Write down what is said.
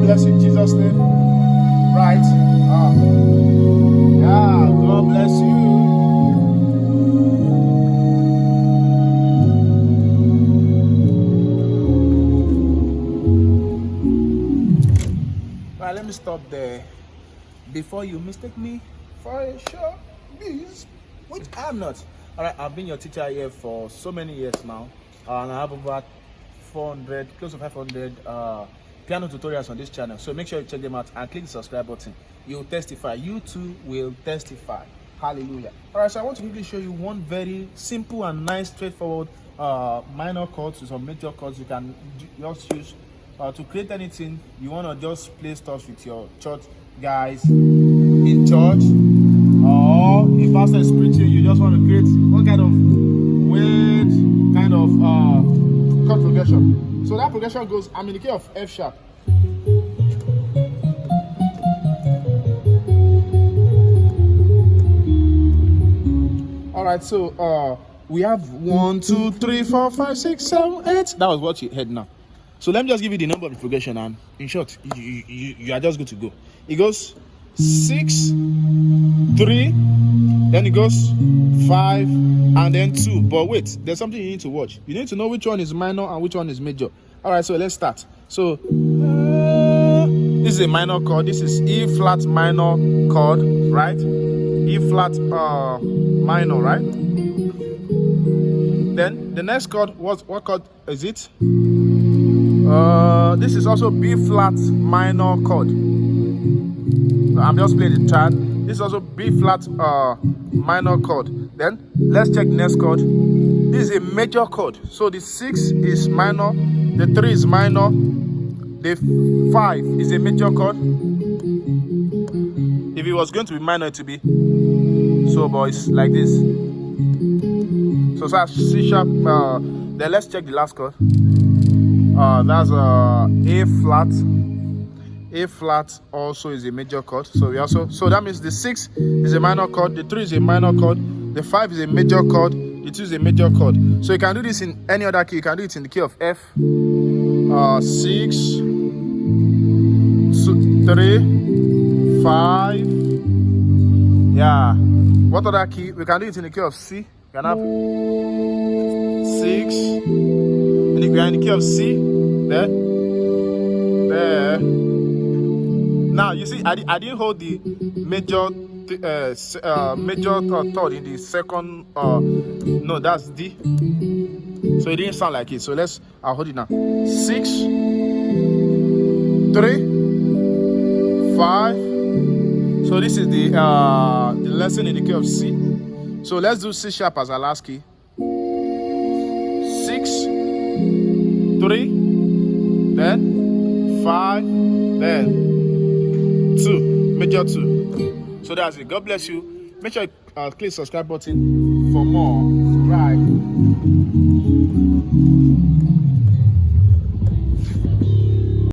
bless you in Jesus' name. Right. Yeah, God bless you. Right, let me stop there. Before you mistake me for a show beast, which I'm not. Alright, I've been your teacher here for so many years now, and I have over 400, close to 500 piano tutorials on this channel. So make sure you check them out and click the subscribe button. You'll testify. You too will testify. Hallelujah. Alright, so I want to quickly show you one very simple and nice, straightforward minor chords to some major chords you can just use to create anything you want to just play stuff with your church guys in church, or if pastor is preaching, you just want to create one kind of weird kind of chord progression. So that progression goes, I'm in the key of F sharp. Alright, so we have 1, 2, 3, 4, 5, 6, 7, 8. That was what you heard now. So let me just give you the number of the progression, and in short, you are just good to go. It goes 6, 3, then it goes 5, and then 2. But wait, there's something you need to watch. You need to know which one is minor and which one is major. All right, so let's start. So this is a minor chord. This is E flat minor chord, right? E flat minor, right? Then the next chord, what chord is it? This is also B flat minor chord. I'm just playing the chart. This is also B flat minor chord. Then let's check the next chord. This is a major chord. So the 6 is minor, the 3 is minor, the 5 is a major chord. If it was going to be minor, it would be so, boys, like this. So that's C sharp. Then let's check the last chord. That's A flat. A flat also is a major chord. So that means the 6 is a minor chord, the 3 is a minor chord, the 5 is a major chord, the 2 is a major chord. So you can do this in any other key. You can do it in the key of F. 6, 3, 5. Yeah. What other key? We can do it in the key of C. You can have 6. And if we are in the key of C, there. Now you see, I didn't hold the major third in the second. No, that's D. So it didn't sound like it. So I'll hold it now. 6, 3, 5. So this is the lesson in the key of C. So let's do C sharp as our last key. 6, 3, then 5, then 2, major 2. So that's it. God bless you. Make sure you click the subscribe button for more. Right.